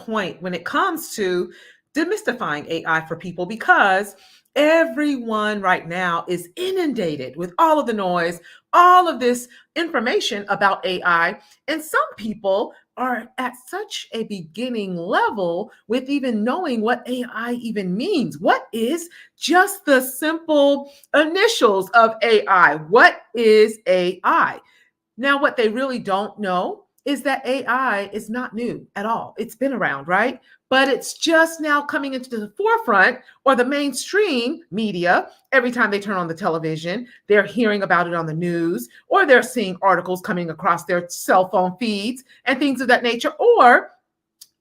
point when it comes to demystifying AI for people, because everyone right now is inundated with all of the noise, all of this information about AI. And some people are at such a beginning level with even knowing what AI even means. What is just the simple initials of AI? What is AI? Now, what they really don't know is that AI is not new at all. It's been around, right? But it's just now coming into the forefront or the mainstream media. Every time they turn on the television, they're hearing about it on the news, or they're seeing articles coming across their cell phone feeds and things of that nature, or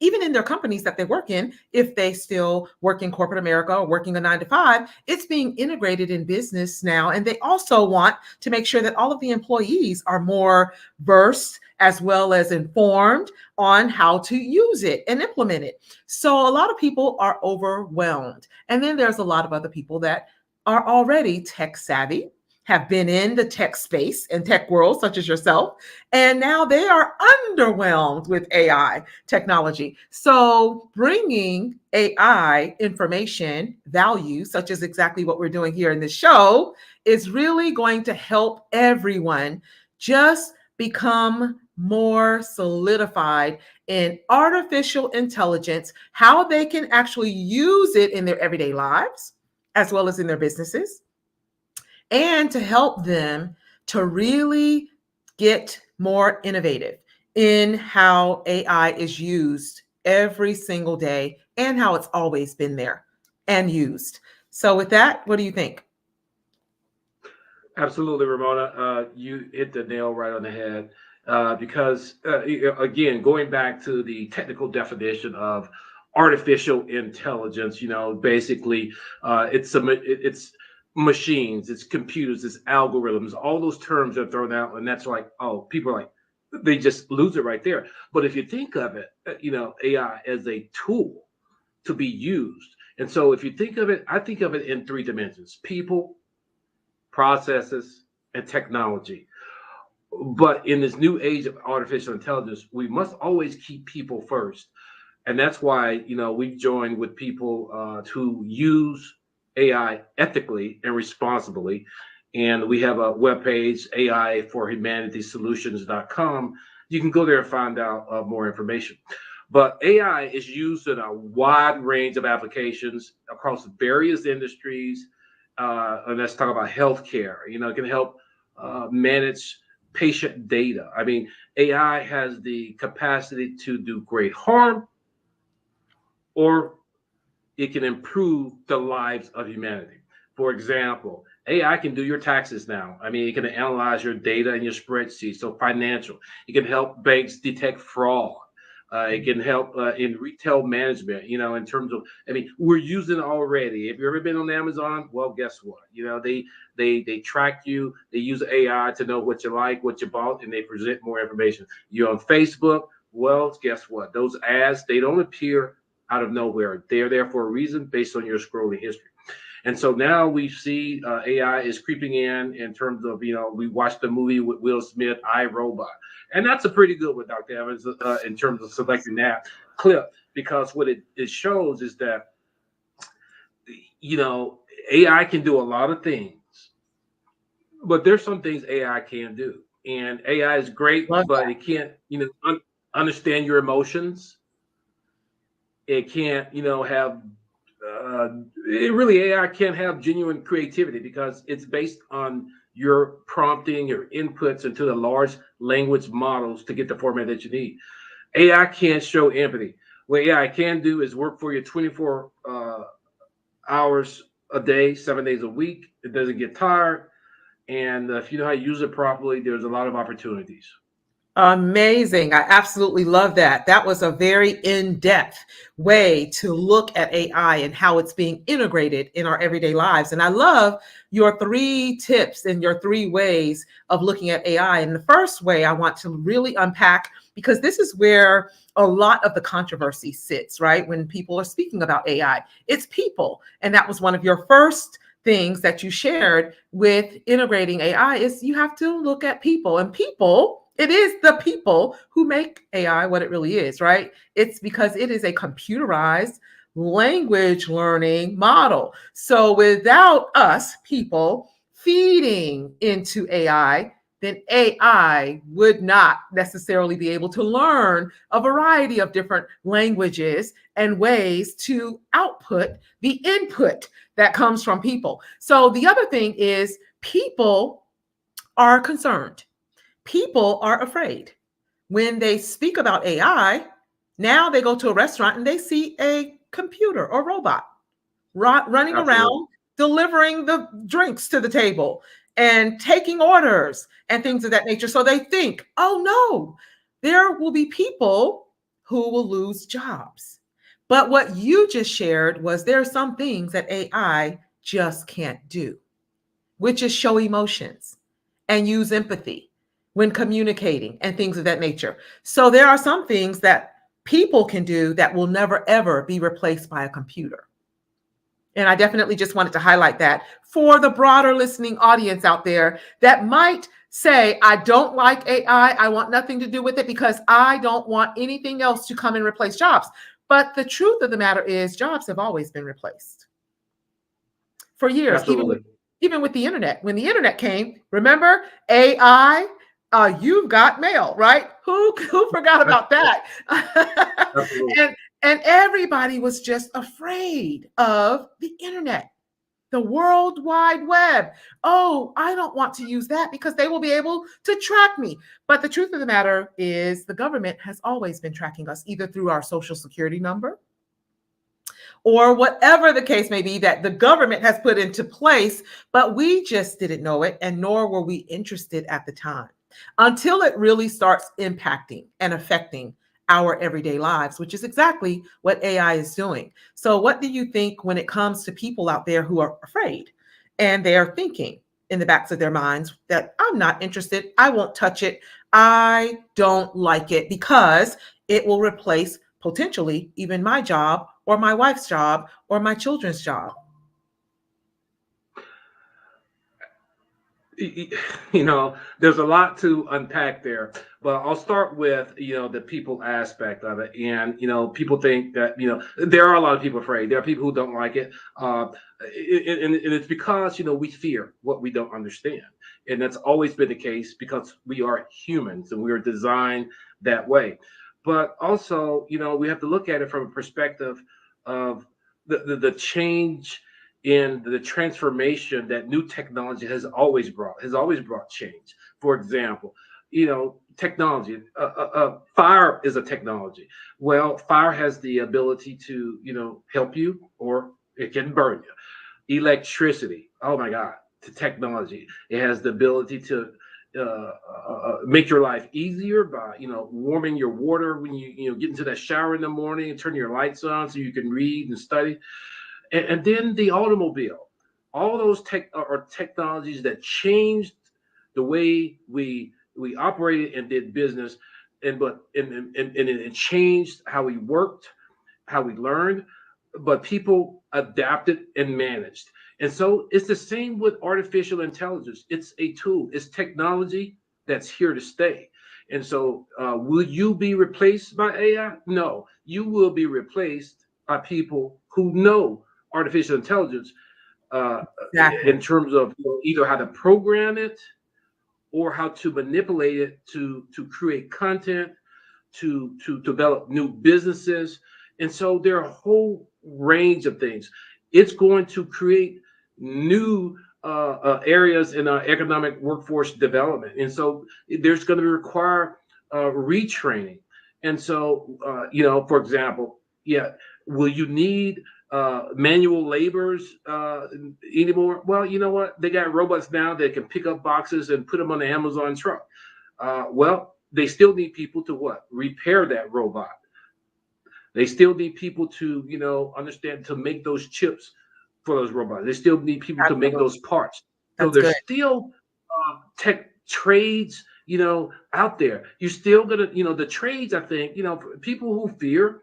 even in their companies that they work in, if they still work in corporate America or working a 9 to 5, it's being integrated in business now. And they also want to make sure that all of the employees are more versed as well as informed on how to use it and implement it. So a lot of people are overwhelmed. And then there's a lot of other people that are already tech savvy, have been in the tech space and tech world, such as yourself, and now they are underwhelmed with AI technology. So bringing AI information value, such as exactly what we're doing here in this show, is really going to help everyone just become more solidified in artificial intelligence, how they can actually use it in their everyday lives, as well as in their businesses, and to help them to really get more innovative in how AI is used every single day and how it's always been there and used. So with that, what do you think? Absolutely, Ramona. You hit the nail right on the head. Because again, going back to the technical definition of artificial intelligence, basically, it's machines, it's computers, it's algorithms. All those terms are thrown out, and that's like, oh, people are like, they just lose it right there. But if you think of it, AI as a tool to be used, and so if you think of it, I think of it in 3 dimensions: people, processes, and technology. But in this new age of artificial intelligence, we must always keep people first. And that's why, we've joined with people who use AI ethically and responsibly. And we have a webpage, AI4HumanitySolutions.com. You can go there and find out more information. But AI is used in a wide range of applications across various industries. And let's talk about healthcare. It can help manage patient data. I mean, AI has the capacity to do great harm, or it can improve the lives of humanity. For example, AI can do your taxes now. I mean, it can analyze your data in your spreadsheet, so financial. It can help banks detect fraud. It can help in retail management, in terms of, I mean, we're using it already. If you've ever been on Amazon, well, guess what? They track you. They use AI to know what you like, what you bought, and they present more information. You're on Facebook. Well, guess what? Those ads, they don't appear out of nowhere. They're there for a reason based on your scrolling history. And so now we see AI is creeping in terms of, we watched the movie with Will Smith, I, Robot. And that's a pretty good one, Dr. Evans, in terms of selecting that clip, because what it shows is that, AI can do a lot of things, but there's some things AI can do. And AI is great, Love but that. it can't, understand your emotions. It can't, have AI can't have genuine creativity because it's based on your prompting, your inputs into the large language models to get the format that you need. AI can't show empathy. What AI can do is work for you 24 hours a day, 7 days a week. It doesn't get tired. And if you know how to use it properly, there's a lot of opportunities. Amazing. I absolutely love that. That was a very in-depth way to look at AI and how it's being integrated in our everyday lives. And I love your 3 tips and your 3 ways of looking at AI. And the first way I want to really unpack, because this is where a lot of the controversy sits, right? When people are speaking about AI, it's people. And that was one of your first things that you shared with integrating AI, is you have to look at people, and people It is the people who make AI what it really is, right? It's because it is a computerized language learning model. So without us people feeding into AI, then AI would not necessarily be able to learn a variety of different languages and ways to output the input that comes from people. So the other thing is people are concerned. People are afraid. When they speak about AI, now they go to a restaurant and they see a computer or robot running Absolutely. around delivering the drinks to the table and taking orders and things of that nature. So they think, oh no, there will be people who will lose jobs. But what you just shared was there are some things that AI just can't do, which is show emotions and use empathy when communicating and things of that nature. So there are some things that people can do that will never ever be replaced by a computer. And I definitely just wanted to highlight that for the broader listening audience out there that might say, I don't like AI. I want nothing to do with it because I don't want anything else to come and replace jobs. But the truth of the matter is, jobs have always been replaced for years, Absolutely. even with the internet. When the internet came, remember AI, you've got mail, right? Who forgot about that? Absolutely. and and everybody was just afraid of the internet, the World Wide Web. Oh, I don't want to use that because they will be able to track me. But the truth of the matter is, the government has always been tracking us, either through our social security number or whatever the case may be that the government has put into place, but we just didn't know it, and nor were we interested at the time until it really starts impacting and affecting our everyday lives, which is exactly what AI is doing. So, what do you think when it comes to people out there who are afraid and they are thinking in the backs of their minds that I'm not interested, I won't touch it, I don't like it because it will replace potentially even my job or my wife's job or my children's job? There's a lot to unpack there, but I'll start with, the people aspect of it. And, people think that, there are a lot of people afraid. There are people who don't like it. And it's because, we fear what we don't understand. And that's always been the case because we are humans and we are designed that way. But also, we have to look at it from a perspective of the change in the transformation that new technology has always brought change. For example, technology, fire is a technology. Well, fire has the ability to, help you, or it can burn you. Electricity, oh my God, to technology, it has the ability to make your life easier by, warming your water when you get into that shower in the morning and turn your lights on so you can read and study. And then the automobile, all those are technologies that changed the way we operated and did business, and it changed how we worked, how we learned, but people adapted and managed. And so it's the same with artificial intelligence. It's a tool, it's technology that's here to stay. And so, will you be replaced by AI? No, you will be replaced by people who know artificial intelligence, uh, Exactly. in terms of, either how to program it or how to manipulate it to create content, to develop new businesses. And so there are a whole range of things. It's going to create new areas in our economic workforce development. And so there's going to require retraining. And so, for example, yeah, will you need manual laborers anymore? Well, you know what? They got robots now that can pick up boxes and put them on the Amazon truck. Well, they still need people to what? Repair that robot. They still need people to, understand, to make those chips for those robots. They still need people to make Absolutely. those parts. So That's good. there's still tech trades, out there. You're still gonna, the trades. I think, for people who fear.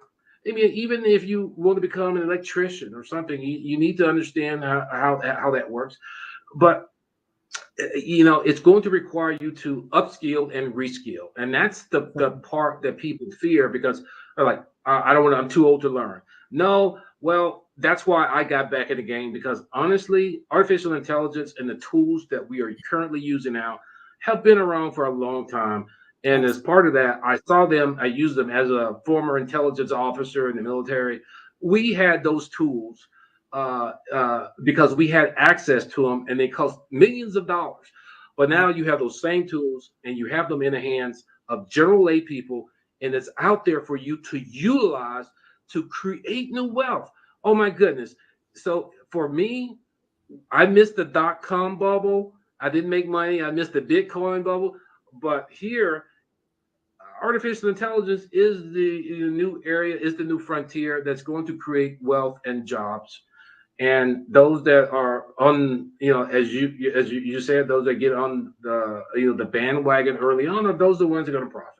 I mean, even if you want to become an electrician or something, you need to understand how that works. But it's going to require you to upskill and reskill, and that's the part that people fear because they're like, I don't want to, I'm too old to learn. No, well, that's why I got back in the game, because honestly, artificial intelligence and the tools that we are currently using now have been around for a long time. And as part of that, I used them as a former intelligence officer in the military. We had those tools because we had access to them, and they cost millions of dollars. But now you have those same tools, and you have them in the hands of general lay people, and it's out there for you to utilize to create new wealth. Oh my goodness! So for me, I missed the .com bubble. I didn't make money. I missed the Bitcoin bubble. But here, artificial intelligence is the new area, is the new frontier that's going to create wealth and jobs. And those that are on, as you said, those that get on the bandwagon early on, are those the ones that are going to profit.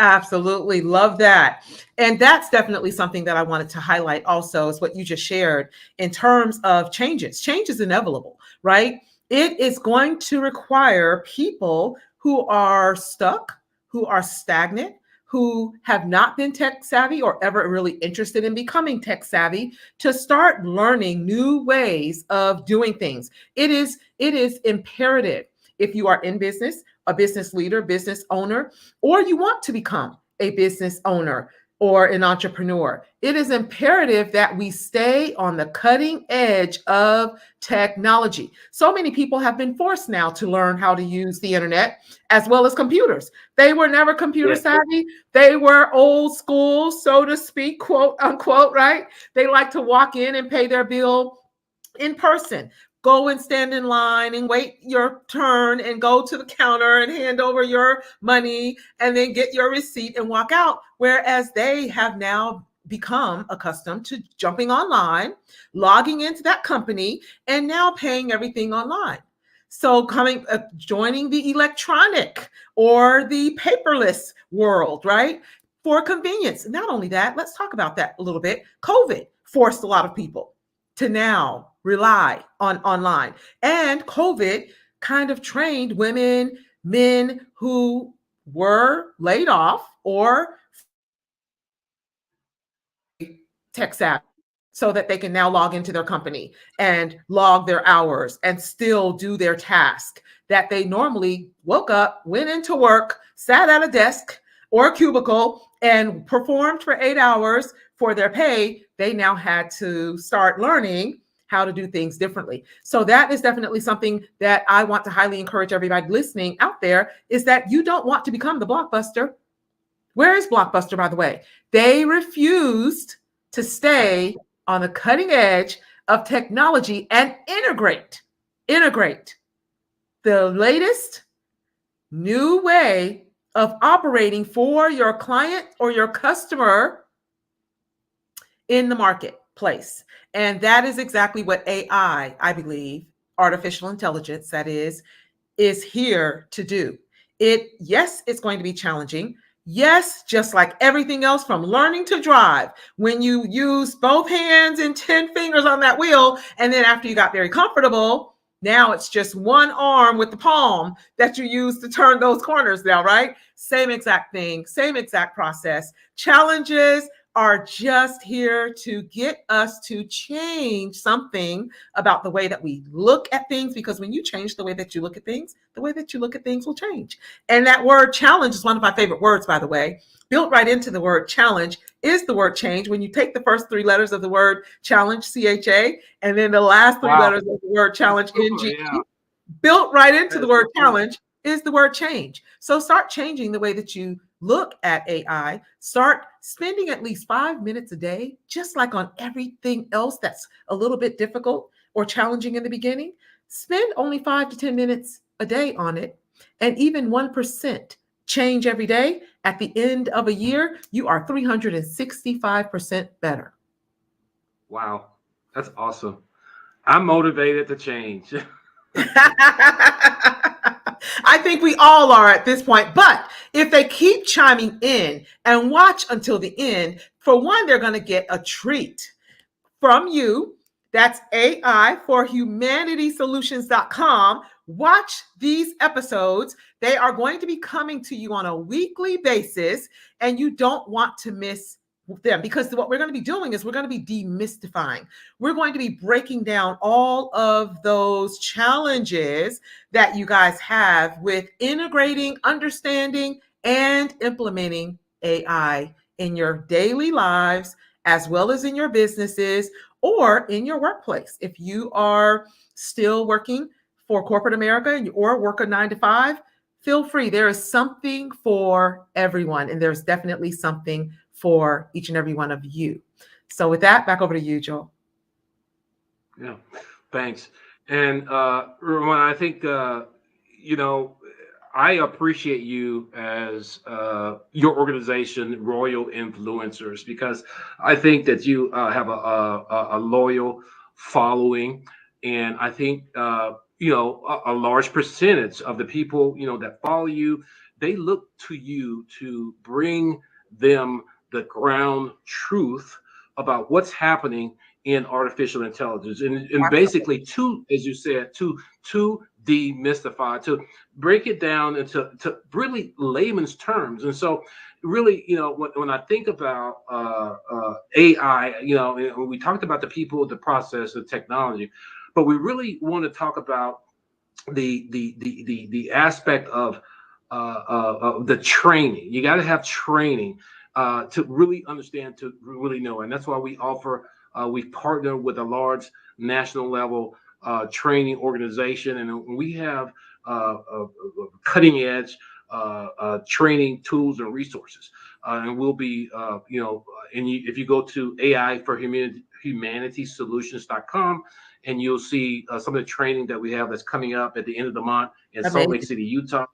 Absolutely. Love that. And that's definitely something that I wanted to highlight also, is what you just shared in terms of changes. Change is inevitable, right? It is going to require people who are stuck, who are stagnant, who have not been tech savvy or ever really interested in becoming tech savvy, to start learning new ways of doing things. It is imperative, if you are in business, a business leader, business owner, or you want to become a business owner or an entrepreneur, it is imperative that we stay on the cutting edge of technology. So many people have been forced now to learn how to use the internet as well as computers. They were never computer savvy. They were old school, so to speak, quote unquote, right? They like to walk in and pay their bill in person. Go and stand in line and wait your turn and go to the counter and hand over your money and then get your receipt and walk out. Whereas they have now become accustomed to jumping online, logging into that company, and now paying everything online. So joining the electronic or the paperless world, right? For convenience. Not only that, let's talk about that a little bit. COVID forced a lot of people to now rely on online. And COVID kind of trained women, men who were laid off or tech savvy, so that they can now log into their company and log their hours and still do their task that they normally woke up, went into work, sat at a desk or a cubicle and performed for 8 hours for their pay. They now had to start learning how to do things differently. So that is definitely something that I want to highly encourage everybody listening out there, is that you don't want to become the Blockbuster. Where is Blockbuster, by the way? They refused to stay on the cutting edge of technology and integrate the latest new way of operating for your client or your customer in the marketplace. And that is exactly what AI, I believe, artificial intelligence, that is here to do. Yes, it's going to be challenging. Yes, just like everything else, from learning to drive, when you use both hands and 10 fingers on that wheel, and then after you got very comfortable, now it's just one arm with the palm that you use to turn those corners now, right? Same exact thing, same exact process. Challenges are just here to get us to change something about the way that we look at things, because when you change the way that you look at things, the way that you look at things will change. And that word challenge is one of my favorite words, by the way. Built right into the word challenge is the word change. When you take the first 3 letters of the word challenge, CHA, and then the last 3 letters of the word challenge, NG, built right into the word challenge is the word change. So start changing the way that you look at AI. Start spending at least 5 minutes a day, just like on everything else that's a little bit difficult or challenging in the beginning. Spend only 5 to 10 minutes a day on it, and even 1% change every day. At the end of a year, you are 365% better. Wow, that's awesome. I'm motivated to change. I think we all are at this point, but if they keep chiming in and watch until the end, for one, they're going to get a treat from you. That's AI for humanitysolutions.com, watch these episodes. They are going to be coming to you on a weekly basis, and you don't want to miss them, because what we're going to be doing is we're going to be demystifying. We're going to be breaking down all of those challenges that you guys have with integrating, understanding, and implementing AI in your daily lives, as well as in your businesses or in your workplace. If you are still working for corporate America or work a 9 to 5, feel free. There is something for everyone, and there's definitely something for each and every one of you. So, with that, back over to you, Joel. Yeah, thanks. And Ramon, I think you know I appreciate you as your organization, Royal Influencers, because I think that you have a loyal following, and I think a large percentage of the people that follow you, they look to you to bring them the ground truth about what's happening in artificial intelligence, and Absolutely. basically to, as you said, to demystify, to break it down into really layman's terms. And so really, when I think about AI, we talked about the people, the process, the technology, but we really want to talk about the aspect of the training. You got to have training to really understand, to really know, and that's why we offer. We partner with a large national level training organization, and we have cutting edge training tools and resources. And we'll be, if you go to AI for humanitysolutions.com, and you'll see some of the training that we have that's coming up at the end of the month in Salt Lake Amazing. City, Utah.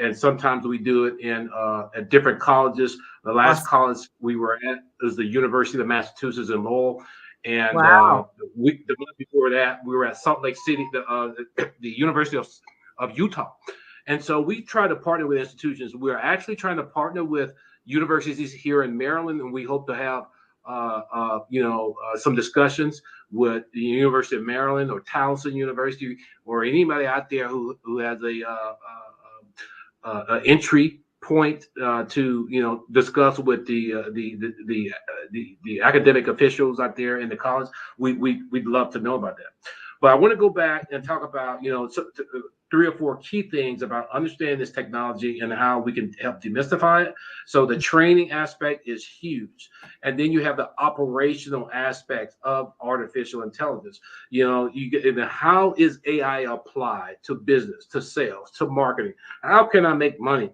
And sometimes we do it in at different colleges. The last Awesome. college we were at is the University of Massachusetts in Lowell, and Wow. the month before that we were at Salt Lake City, the University of Utah. And so we try to partner with institutions. We're actually trying to partner with universities here in Maryland, and we hope to have some discussions with the University of Maryland or Towson University or anybody out there who has entry point to discuss with the academic officials out there in the college. We'd love to know about that. But I want to go back and talk about three or four key things about understanding this technology and how we can help demystify it. So the training aspect is huge, and then you have the operational aspects of artificial intelligence. You get into how is AI applied to business, to sales, to marketing. How can I make money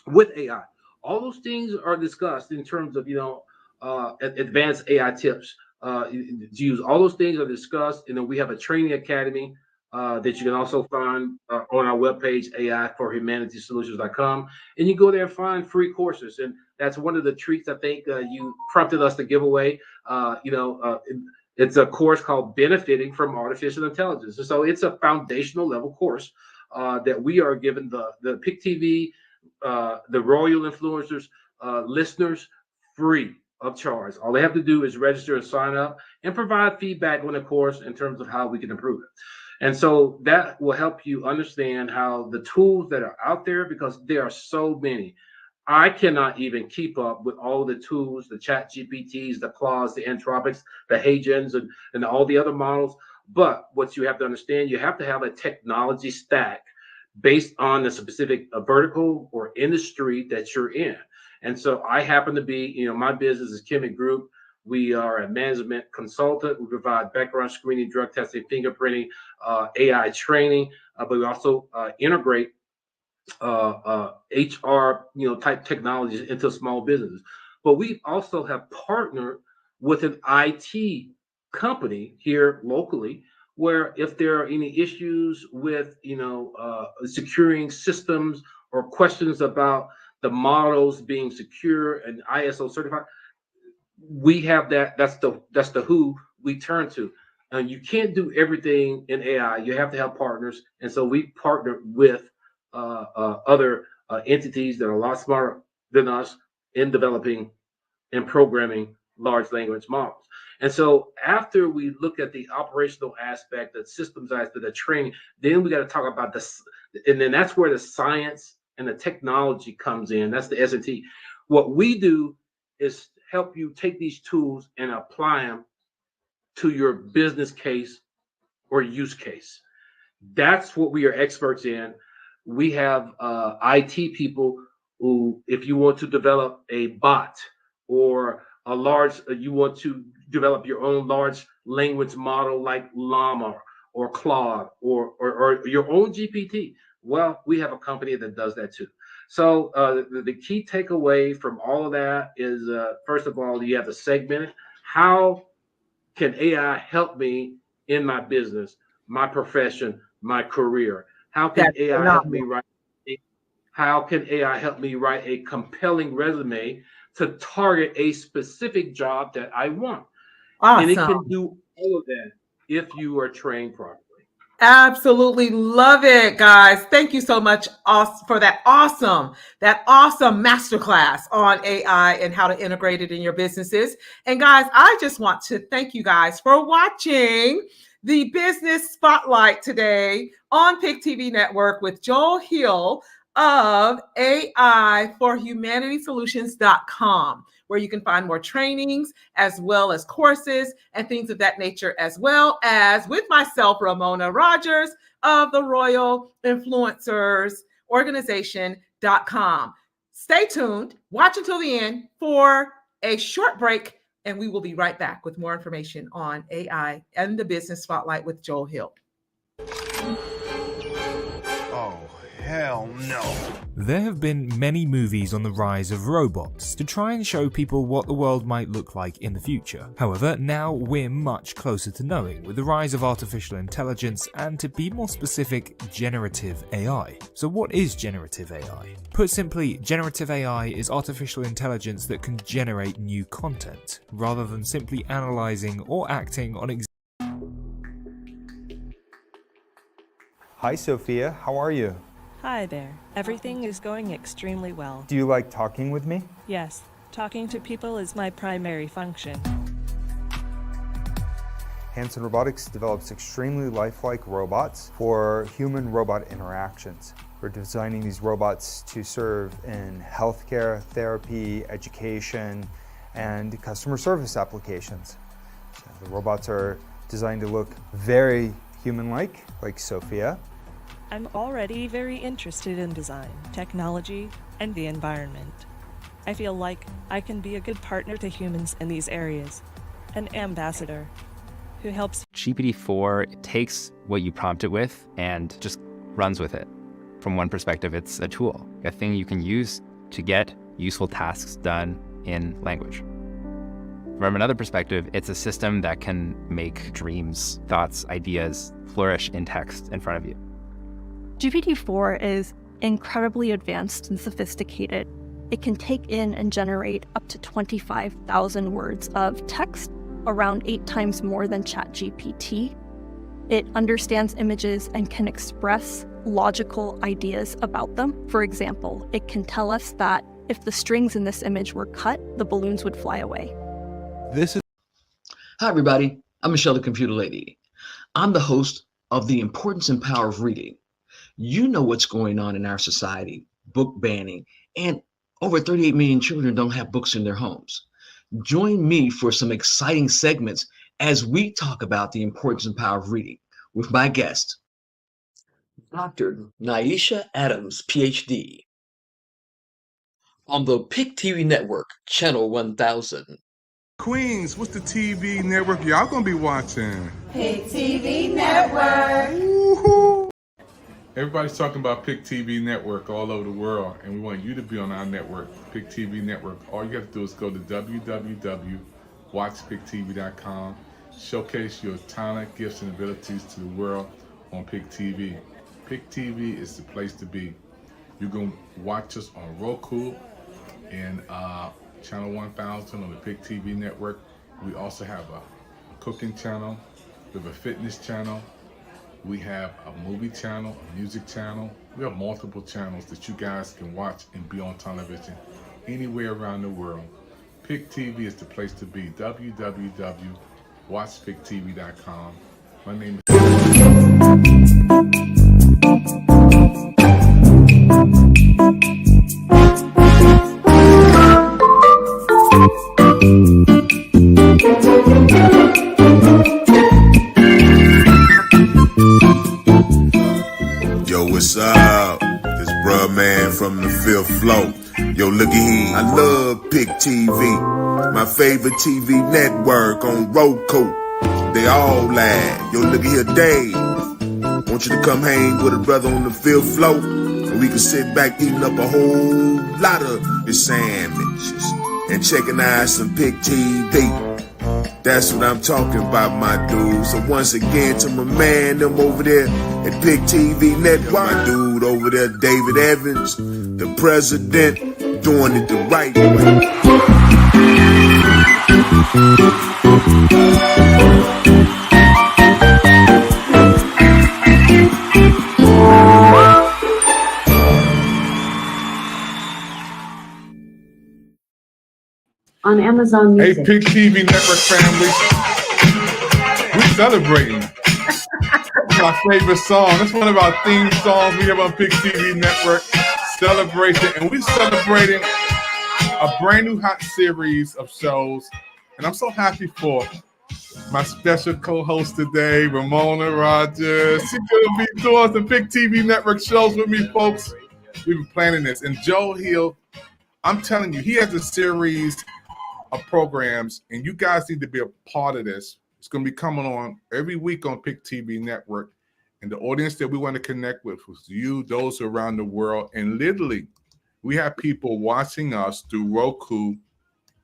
with AI? All those things are discussed in terms of advanced AI tips. To use all those things are discussed, and then we have a training academy that you can also find on our webpage, AI for humanitysolutions.com. And you go there and find free courses. And that's one of the treats I think you prompted us to give away. It's a course called Benefiting from Artificial Intelligence. And so it's a foundational level course that we are giving the PIC TV, the Royal Influencers listeners free of charge. All they have to do is register and sign up and provide feedback on the course in terms of how we can improve it. And so that will help you understand how the tools that are out there, because there are so many. I cannot even keep up with all the tools, the chat GPTs, the Claudes, the Anthropics, the Hagens, and all the other models. But what you have to understand, you have to have a technology stack based on the specific vertical or industry that you're in. And so I happen to be, my business is Kimmitt Group. We are a management consultant. We provide background screening, drug testing, fingerprinting, AI training, but we also integrate HR, type technologies into small businesses. But we also have partnered with an IT company here locally, where if there are any issues with, securing systems or questions about the models being secure and ISO certified, we have that. That's the who we turn to. And you can't do everything in AI. You have to have partners, and so we partner with other entities that are a lot smarter than us in developing and programming large language models. And so after we look at the operational aspect, the systems aspect, the training, then we got to talk about this, and then that's where the science and the technology comes in. That's the S&T. What we do is help you take these tools and apply them to your business case or use case. That's what we are experts in. We have IT people who, if you want to develop a bot or a large, you want to develop your own large language model like Llama or Claude or your own GPT. Well, we have a company that does that too. So the key takeaway from all of that is, first of all, you have to segment it. How can AI help me in my business, my profession, my career? How can That's AI help me phenomenal. write? How can AI help me write a compelling resume to target a specific job that I want? And it Awesome. can do all of that if you are trained properly. Absolutely love it, guys. Thank you so much for that awesome masterclass on AI and how to integrate it in your businesses. And guys, I just want to thank you guys for watching the Business Spotlight today on PIC TV Network with Joel Hill of AI for Humanity Solutions.com, where you can find more trainings as well as courses and things of that nature, as well as with myself, Ramona Rogers of the Royal Influencers Organization.com. Stay tuned, watch until the end for a short break, and we will be right back with more information on AI and the Business Spotlight with Joel Hill. Oh, hell no. There have been many movies on the rise of robots to try and show people what the world might look like in the future. However, now we're much closer to knowing with the rise of artificial intelligence and, to be more specific, generative AI. So what is generative AI? Put simply, generative AI is artificial intelligence that can generate new content, rather than simply analyzing or acting on Hi, Sophia. How are you? Hi there. Everything is going extremely well. Do you like talking with me? Yes, talking to people is my primary function. Hanson Robotics develops extremely lifelike robots for human-robot interactions. We're designing these robots to serve in healthcare, therapy, education, and customer service applications. So the robots are designed to look very human-like, like Sophia. I'm already very interested in design, technology, and the environment. I feel like I can be a good partner to humans in these areas, an ambassador who helps. GPT-4 takes what you prompt it with and just runs with it. From one perspective, it's a tool, a thing you can use to get useful tasks done in language. From another perspective, it's a system that can make dreams, thoughts, ideas flourish in text in front of you. GPT-4 is incredibly advanced and sophisticated. It can take in and generate up to 25,000 words of text, around 8 times more than ChatGPT. It understands images and can express logical ideas about them. For example, it can tell us that if the strings in this image were cut, the balloons would fly away. Hi, everybody. I'm Michelle, the Computer Lady. I'm the host of The Importance and Power of Reading. You know what's going on in our society, book banning, and over 38 million children don't have books in their homes. Join me for some exciting segments as we talk about the importance and power of reading with my guest, Dr. Naisha Adams, PhD, on the PIC TV Network, Channel 1000. Queens, what's the TV network y'all gonna be watching? PIC TV Network. Woo-hoo. Everybody's talking about PIC TV Network all over the world, and we want you to be on our network, PIC TV Network. All you have to do is go to www.watchpictv.com, showcase your talent, gifts, and abilities to the world on PIC TV. PIC TV is the place to be. You can watch us on Roku and Channel 1000 on the PIC TV Network. We also have a cooking channel, we have a fitness channel, we have a movie channel, a music channel. We have multiple channels that you guys can watch and be on television anywhere around the world. PIC TV is the place to be. www.watchpictv.com. My name is Yo, what's up? It's bruh man from the fifth floor. Yo, looky here. I love PIC TV. My favorite TV network on Roku. They all laugh. Yo, looky here, Dave. Want you to come hang with a brother on the fifth floor, and we can sit back eating up a whole lot of the sandwiches and checking out some PIC TV. That's what I'm talking about, my dude. So once again, to my man, them over there at PIC TV Network, my dude over there, David Evans, the president, doing it the right way. On Amazon Hey, Music. PIC TV Network family. We're celebrating. That's my favorite song. That's one of our theme songs we have on PIC TV Network. Celebration. And we're celebrating a brand new hot series of shows. And I'm so happy for my special co-host today, Ramona Rogers. She's going to be doing some PIC TV Network shows with me, folks. We've been planning this. And Joe Hill, I'm telling you, he has a series of programs, and you guys need to be a part of this. It's going to be coming on every week on PIC TV Network. And the audience that we want to connect with is you, those around the world. And literally, we have people watching us through Roku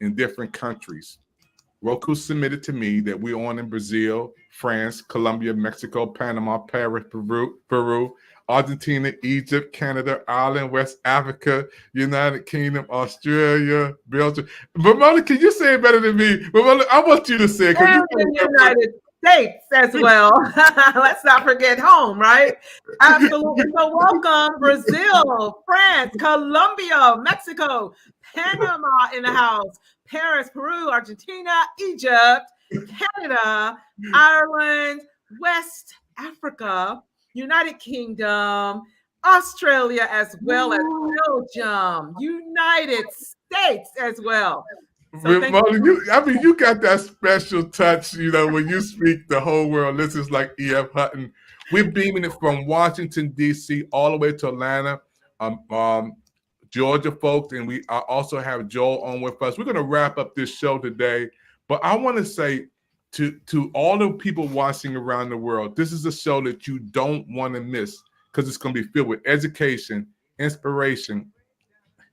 in different countries. Roku submitted to me that we're on in Brazil, France, Colombia, Mexico, Panama, Paris, Peru, Argentina, Egypt, Canada, Ireland, West Africa, United Kingdom, Australia, Belgium. Ramona, can you say it better than me? Ramona, I want you to say it. And in the United States as well. Let's not forget home, right? Absolutely. So welcome, Brazil, France, Colombia, Mexico, Panama in the house, Paris, Peru, Argentina, Egypt, Canada, Ireland, West Africa, United Kingdom, Australia, as well as Belgium, United States as well. So Ramona, you got that special touch, when you speak, the whole world listens like E.F. Hutton. We're beaming it from Washington, D.C. all the way to Atlanta, Georgia folks, and we also have Joel on with us. We're going to wrap up this show today, but I want to say to all the people watching around the world, this is a show that you don't want to miss because it's going to be filled with education, inspiration.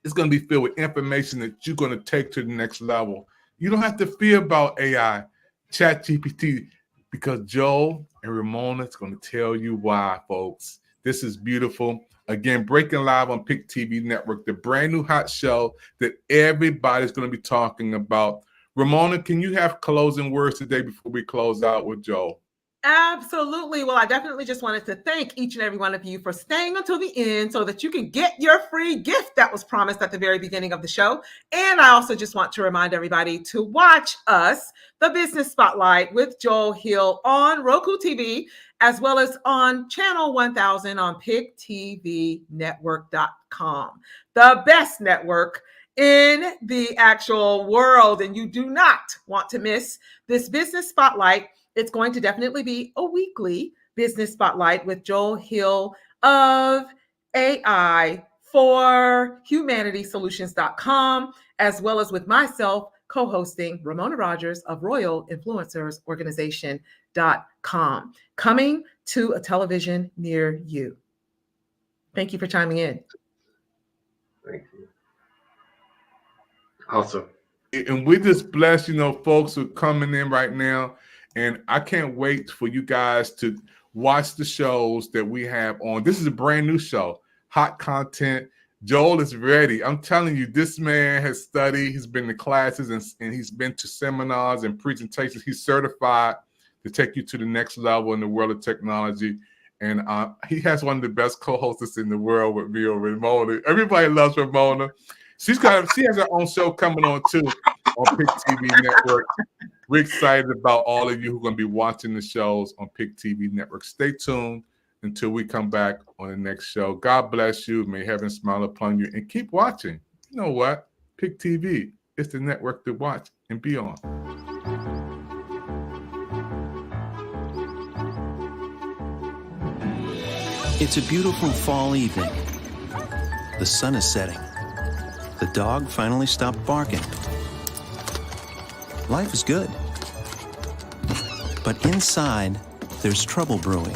It's going to be filled with information that you're going to take to the next level. You don't have to fear about AI, ChatGPT, because Joel and Ramona is going to tell you why, folks. This is beautiful. Again, breaking live on PIC TV Network, the brand new hot show that everybody's going to be talking about. Ramona, can you have closing words today before we close out with Joel? Absolutely. Well, I definitely just wanted to thank each and every one of you for staying until the end so that you can get your free gift that was promised at the very beginning of the show. And I also just want to remind everybody to watch us, The Business Spotlight with Joel Hill on Roku TV, as well as on channel 1000 on PICTVnetwork.com, the best network in the actual world. And you do not want to miss this Business Spotlight. It's going to definitely be a weekly Business Spotlight with Joel Hill of AI for humanitysolutions.com, as well as with myself co-hosting Ramona Rogers of Royal Influencers Organization.com, coming to a television near you. Thank you for chiming in. Thank you. Awesome. And we just bless, folks who are coming in right now. And I can't wait for you guys to watch the shows that we have on. This is a brand new show, hot content. Joel is ready. I'm telling you, this man has studied. He's been to classes and he's been to seminars and presentations. He's certified to take you to the next level in the world of technology. And he has one of the best co-hosts in the world with me, Ramona. Everybody loves Ramona. She has her own show coming on too. on PIC TV Network. We're excited about all of you who are going to be watching the shows on PIC TV Network. Stay tuned until we come back on the next show. God bless you. May heaven smile upon you. And keep watching. You know what? PIC TV is the network to watch and be on. It's a beautiful fall evening. The sun is setting. The dog finally stopped barking. Life is good. But inside, there's trouble brewing,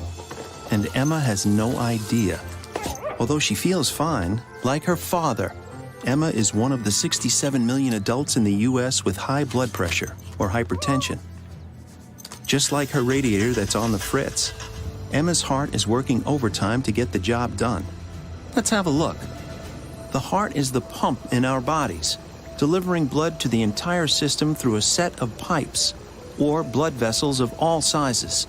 and Emma has no idea. Although she feels fine, like her father, Emma is one of the 67 million adults in the U.S. with high blood pressure or hypertension. Just like her radiator that's on the fritz, Emma's heart is working overtime to get the job done. Let's have a look. The heart is the pump in our bodies, delivering blood to the entire system through a set of pipes, or blood vessels of all sizes.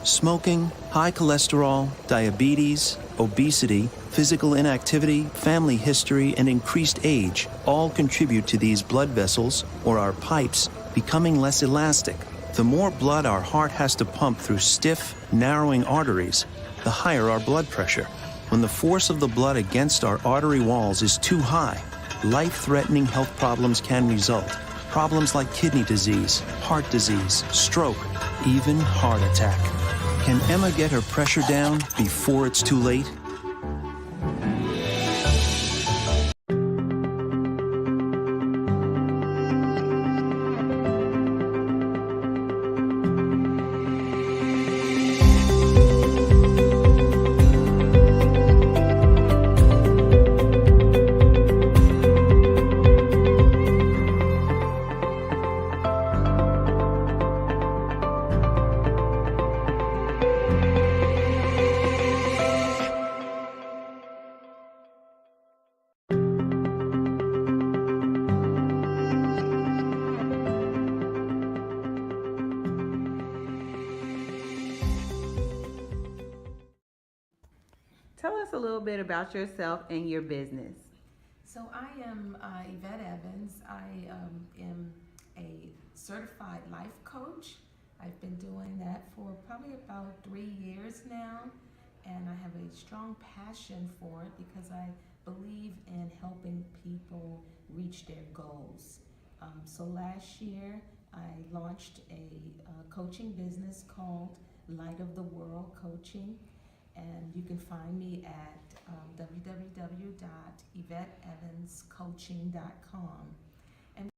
Smoking, high cholesterol, diabetes, obesity, physical inactivity, family history, and increased age all contribute to these blood vessels, or our pipes, becoming less elastic. The more blood our heart has to pump through stiff, narrowing arteries, the higher our blood pressure. When the force of the blood against our artery walls is too high, life-threatening health problems can result. Problems like kidney disease, heart disease, stroke, even heart attack. Can Emma get her pressure down before it's too late? Tell us a little bit about yourself and your business. So I am Yvette Evans. I am a certified life coach. I've been doing that for probably about 3 years now, and I have a strong passion for it because I believe in helping people reach their goals. So last year I launched a coaching business called Light of the World Coaching. And you can find me at www.yvetteevanscoaching.com. And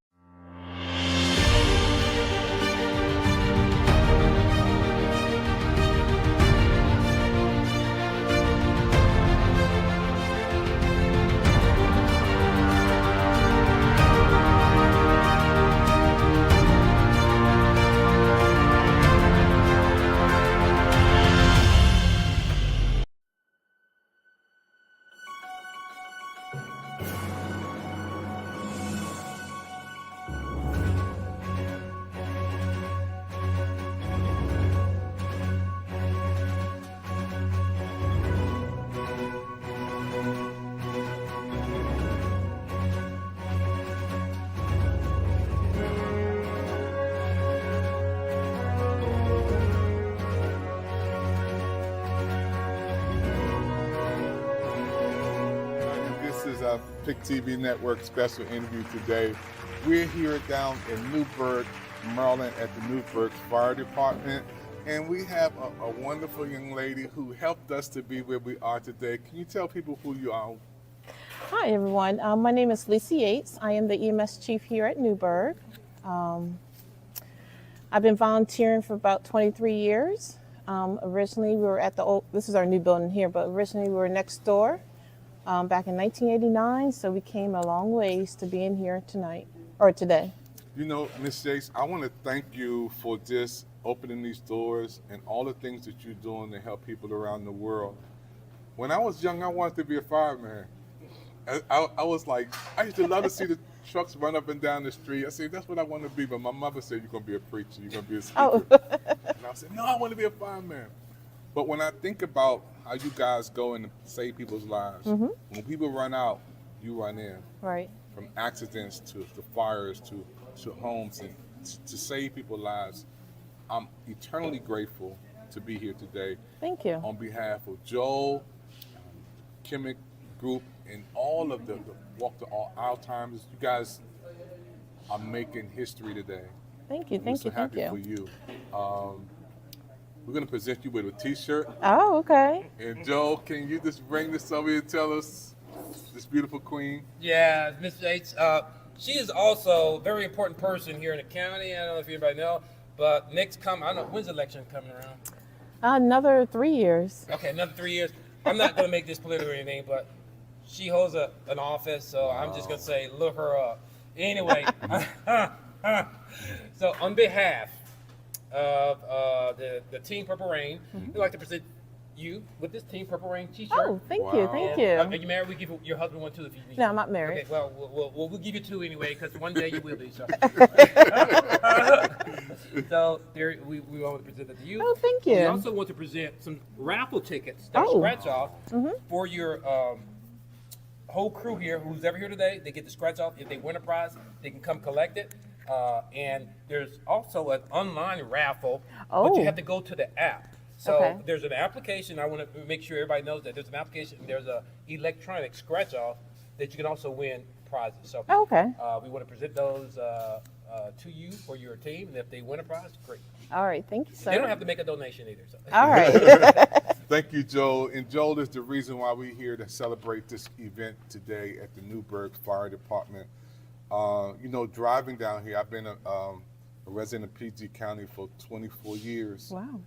PIC TV Network special interview today. We're here down in Newburgh, Maryland at the Newburgh Fire Department, and we have a wonderful young lady who helped us to be where we are today. Can you tell people who you are? Hi everyone, my name is Lisa Yates. I am the EMS chief here at Newburgh. I've been volunteering for about 23 years. Originally we were at the old, this is our new building here, but originally we were next door. Back in 1989, so we came a long ways to being here tonight, or today. You know, Ms. Yates, I want to thank you for just opening these doors and all the things that you're doing to help people around the world. When I was young, I wanted to be a fireman. I was like, I used to love to see the trucks run up and down the street. I said, that's what I want to be, but my mother said, you're going to be a preacher, you're going to be a speaker. Oh. And I said, no, I want to be a fireman. But when I think about how you guys go and save people's lives, when people run out, you run in. Right. From accidents to fires to homes and to save people's lives. I'm eternally grateful to be here today. Thank you. On behalf of Joel, Kimmick Group, and all of the Walk to All Alzheimer's, you guys are making history today. Thank you, We're thank so you, thank happy you. for you. We're going to present you with a T-shirt. Oh, okay. And Joel, can you just bring this over here and tell us this beautiful queen? Yeah, Miss Yates. She is also a very important person here in the county. I don't know if anybody know, but next I don't know, when's the election coming around? Another 3 years. Okay, another 3 years. I'm not going to make this political or anything, but she holds an office, so I'm just going to say, look her up. Anyway, so on behalf of the Team Purple Rain, we'd like to present you with this Team Purple Rain T-shirt. Oh, thank you, thank you. Are you married? We give your husband one too if you need. No, I'm not married. Okay, well, we'll give you two anyway, because one day you will be. So, so there, we want to present that to you. Oh, thank you. We also want to present some raffle tickets that are scratch off for your whole crew here, who's ever here today. They get to scratch off. If they win a prize, they can come collect it. And there's also an online raffle, but you have to go to the app. So there's an application. I want to make sure everybody knows that there's an application. There's a electronic scratch off that you can also win prizes. So we want to present those to you for your team, and if they win a prize, great. All right, thank you, sir. They don't have to make a donation either. So. All right. Thank you, Joel. And Joel is the reason why we're here to celebrate this event today at the Newburgh Fire Department. You know, driving down here, I've been a resident of PG County for 24 years. Wow.